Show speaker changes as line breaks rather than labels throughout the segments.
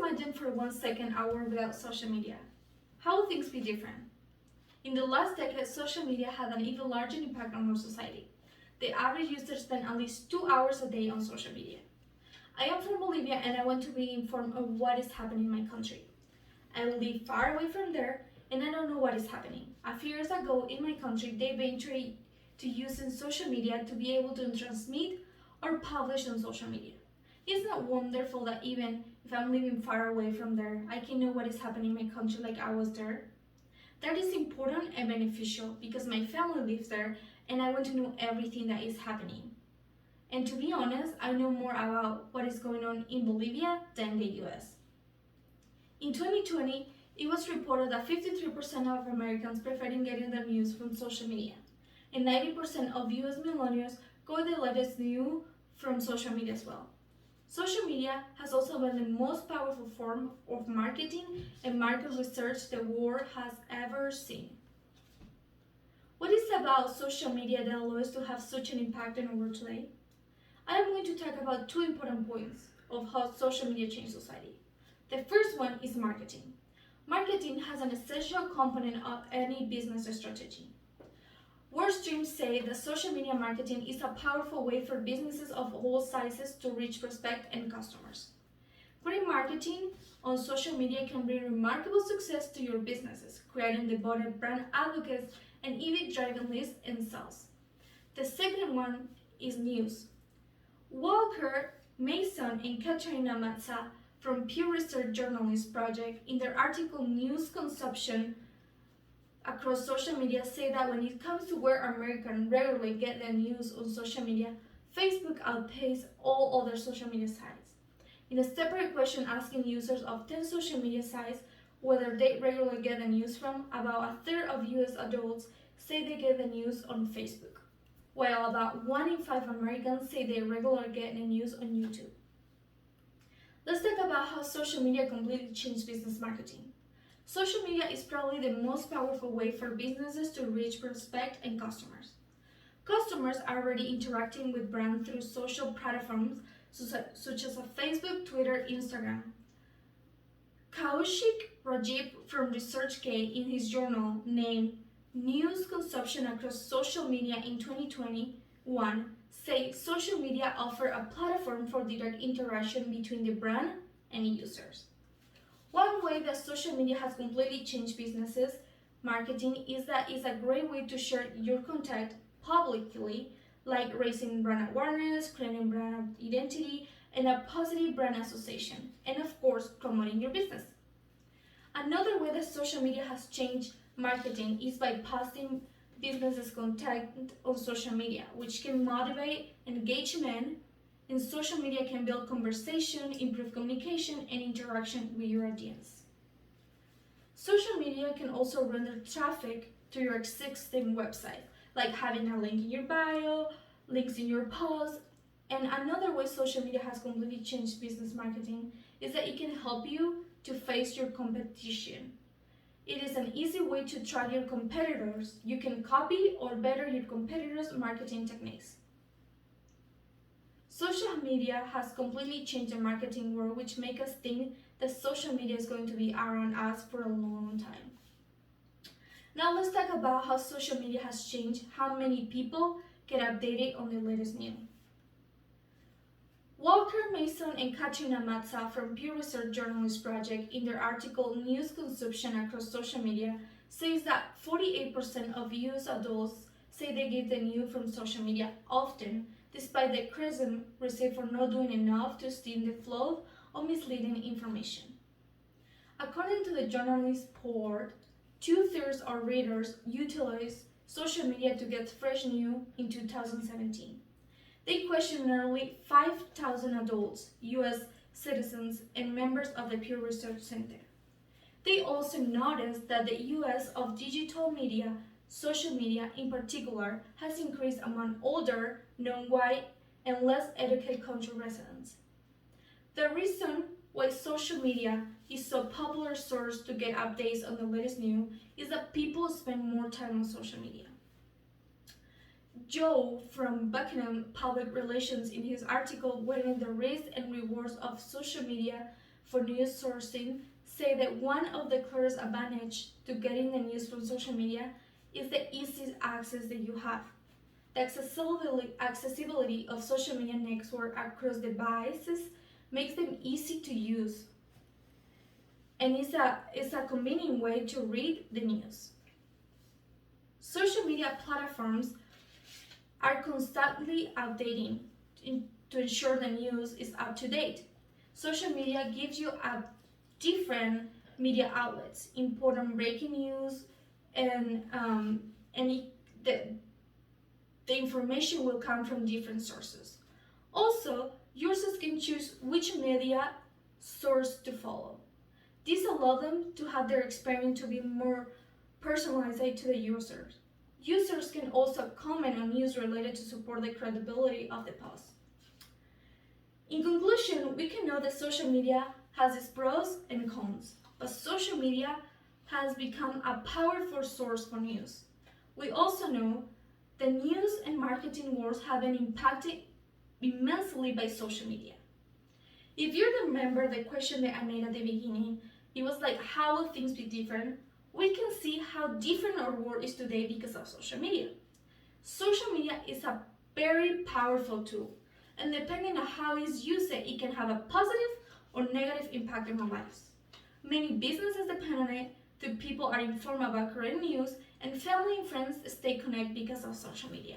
imagine for 1 second a world without social media. How would things be different? In the last decade, social media had an even larger impact on our society. The average user spent at least 2 hours a day on social media. I am from Bolivia and I want to be informed of what is happening in my country. I live far away from there and I don't know what is happening. A few years ago in my country, they ventured to using social media to be able to transmit or publish on social media. Isn't it wonderful that even if I'm living far away from there, I can know what is happening in my country like I was there? That is important and beneficial because my family lives there and I want to know everything that is happening. And to be honest, I know more about what is going on in Bolivia than the US. In 2020, it was reported that 53% of Americans preferring getting their news from social media, and 90% of US millennials got the latest news from social media as well. Social media has also been the most powerful form of marketing and market research the world has ever seen. What is it about social media that allows us to have such an impact on our world today? I am going to talk about 2 important points of how social media changed society. The first one is marketing. Marketing has an essential component of any business strategy. Wordstream say that social media marketing is a powerful way for businesses of all sizes to reach prospects and customers. Great marketing on social media can bring remarkable success to your businesses, creating devoted brand advocates and even driving leads and sales. The second one is news. Walker, Mason, and Katerina Matza from Pew Research Journalist Project in their article News Consumption across social media say that when it comes to where Americans regularly get their news on social media, Facebook outpaces all other social media sites. In a separate question asking users of 10 social media sites whether they regularly get the news from, about a third of US adults say they get the news on Facebook, while about 1 in 5 Americans say they regularly get the news on YouTube. Let's talk about how social media completely changed business marketing. Social media is probably the most powerful way for businesses to reach prospects and customers. Customers are already interacting with brands through social platforms such as Facebook, Twitter, Instagram. Kaushik Rajiv from ResearchGate in his journal named News Consumption Across Social Media in 2021 say social media offer a platform for direct interaction between the brand and users. One way that social media has completely changed businesses marketing is that it's a great way to share your content publicly, like raising brand awareness, creating brand identity, and a positive brand association, and of course, promoting your business. Another way that social media has changed marketing is by posting businesses' content on social media, which can motivate engagement, and social media can build conversation, improve communication, and interaction with your audience. Social media can also render traffic to your existing website, like having a link in your bio, links in your post. And another way social media has completely changed business marketing is that it can help you to face your competition. It is an easy way to track your competitors. You can copy or better your competitors' marketing techniques. Social media has completely changed the marketing world, which makes us think that social media is going to be around us for a long time. Now let's talk about how social media has changed how many people get updated on the latest news. Walker Mason and Katrina Matza from Pew Research Journalist Project in their article News Consumption Across Social Media says that 48% of US adults say they get the news from social media often, despite the criticism received for not doing enough to stem the flow of misleading information. According to the journalist report, 2/3 of readers utilized social media to get fresh news in 2017. They questioned nearly 5,000 adults, US citizens, and members of the Pew Research Center. They also noticed that the use of digital media, social media in particular, has increased among older, non-white, and less educated country residents. The reason why social media is so popular source to get updates on the latest news is that people spend more time on social media. Joe from Buckingham Public Relations in his article weighing the risks and rewards of social media for news sourcing say that one of the clearest advantages to getting the news from social media is the easy access that you have. The accessibility of social media networks across devices makes them easy to use, and it's a convenient way to read the news. Social media platforms are constantly updating to ensure the news is up to date. Social media gives you a different media outlets, important breaking news, and the information will come from different sources. Also, users can choose which media source to follow. This allows them to have their experience to be more personalized to the users. Users can also comment on news related to support the credibility of the post. In conclusion, we can know that social media has its pros and cons, but social media has become a powerful source for news. We also know the news and marketing worlds have been impacted immensely by social media. If you remember the question that I made at the beginning, it was like, how will things be different? We can see how different our world is today because of social media. Social media is a very powerful tool, and depending on how it's used, it can have a positive or negative impact on our lives. Many businesses depend on it, the people are informed about current news, and family and friends stay connected because of social media.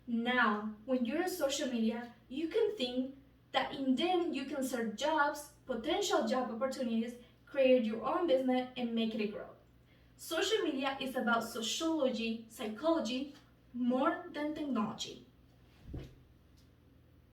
Now, when you're on social media, you can think that in them you can search jobs, potential job opportunities, create your own business, and make it grow. Social media is about sociology, psychology, more than technology.